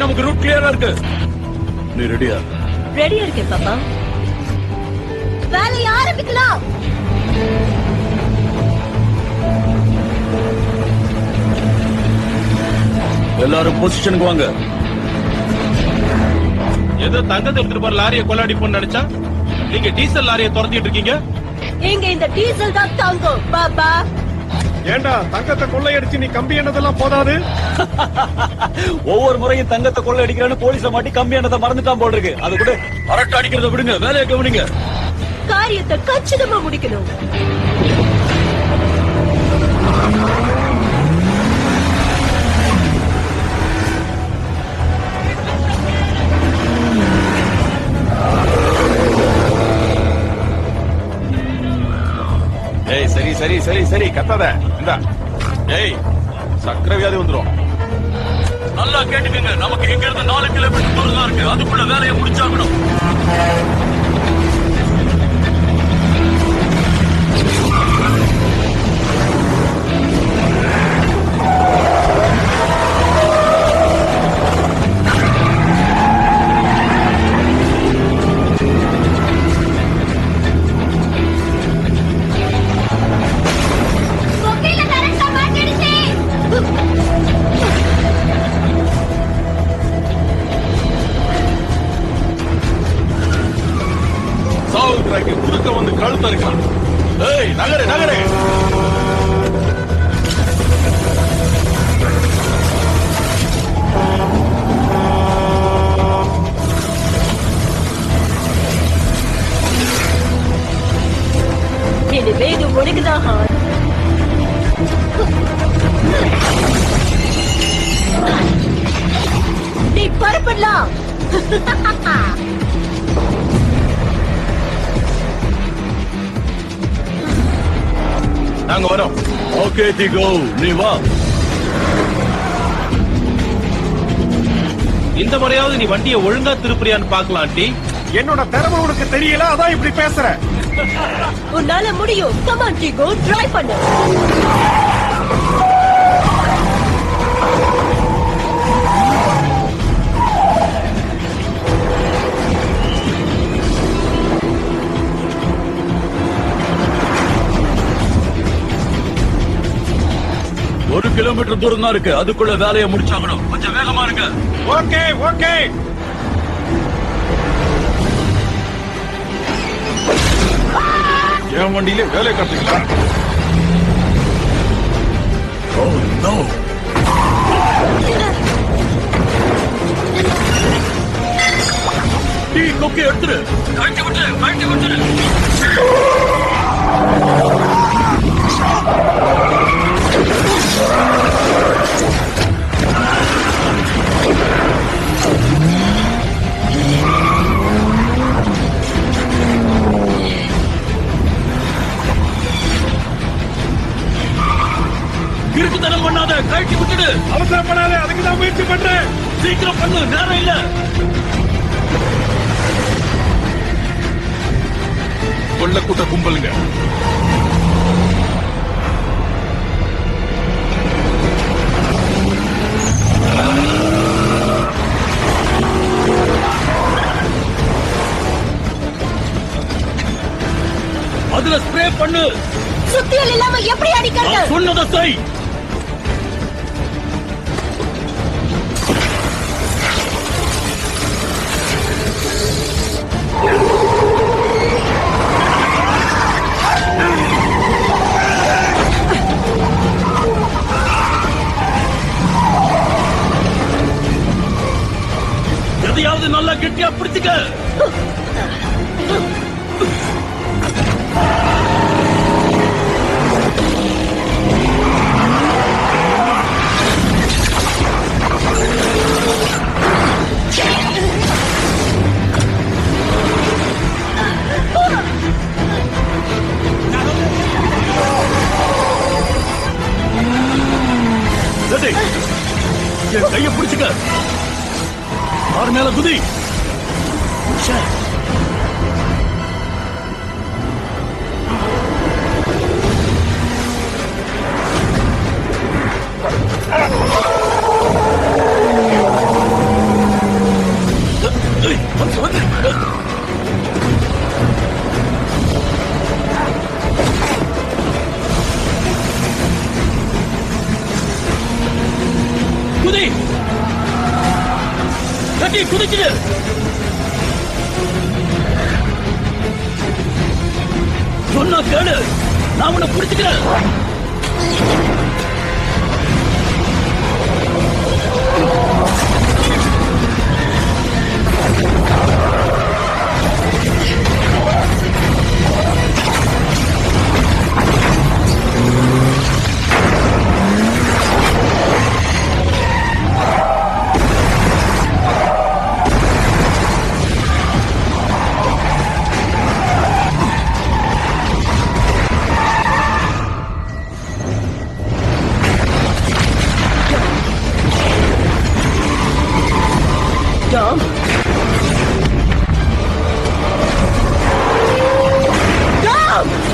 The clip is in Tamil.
நமக்கு ரூட் கிளியரா இருக்கு. நீ ரெடியா? ரெடியா இருக்கேன் பாப்பா. வேலையை ஆரம்பிக்கலாம். எல்லாரும் பொசிஷனுக்கு வாங்க. ஏதோ தங்கத்தை எடுத்துட்டு போற லாரியை கொள்ளாடிப்போன்னு நினைச்சா நீங்க டீசல் லாரியை துரத்திட்டு இருக்கீங்க. இங்க இந்த டீசல் தான் தங்கம் பாப்பா. ஏண்டா தங்கத்தை கொள்ளையடிச்சு நீ கம்பி எண்ணதெல்லாம் போதாது? ஒவ்வொரு முறையும் தங்கத்தை கொள்ளை அடிக்கிறான்னு போலீஸ மாட்டி கம்பி எண்ணத்தை மறந்துட்டான் போல் இருக்கு. அது கூட அரட்டை அடிக்கிறத விடுங்க, வேலையை கவனிங்க. காரியத்தை கச்சிதமா முடிக்கணும். ஏய் சரி சரி சரி சரி கத்தாத. இந்தா. ஏய் சக்கரை வியாதி வந்துரும். நல்லா கேட்டுக்கங்க, நமக்கு இங்க இருந்து 4 கிலோமீட்டர் தூரம் தான் இருக்கு. அதுக்குள்ள வேலையை முடிச்சாகணும். குறுக்க வந்து கழுத்த இருக்கான். ஏய் நகரு நகரு. இனிமே இது உனக்குதான் ஹார்ட். நீ பரப்படலாம். நாங்க வரோம். ஓகே திகோ, நீ வா. இந்த முறையாவது நீ வண்டியை ஒழுங்கா திருப்புறியான்னு பாக்கலாம். டி என்னோட திறமை உனக்கு தெரியல, அதான் இப்படி பேசுற. உன்னால முடியும். Come on Tigo, try பண்ணு. ஒரு கிலோமீட்டர் தூரம் தான் இருக்கு. அதுக்குள்ள வேலையை முடிச்சாகணும். கொஞ்சம் வேகமா இருங்க. Okay okay. என் வண்டியில வேலை காட்டுறீங்களா? Oh no. டீ கொக்கி எடுத்துரு. கழட்டி விட்டுரு. இருக்குத்தனம் பண்ணாத, கழட்டி விட்டுடு. அவசரப்படாத, அதுக்குதான் முயற்சி பண்றேன். சீக்கிரம் பண்ணு, நேரம் இல்ல. கொள்ளக்கூட்ட கும்பலுங்க. அதுல ஸ்ப்ரே பண்ணு. சுத்தியல் இல்லாம எப்படி அடிக்கிறது? சொன்னதை செய். எதையாவது நல்லா கெட்டியா பிடிச்சுக்க. என் கைய பிடிச்சுக்க. ஆறு மேல குதி. குதிச்சிடு. சொன்னா கேளு, நான் உன்னை பிடிச்சுக்கிறேன். Tom, Tom!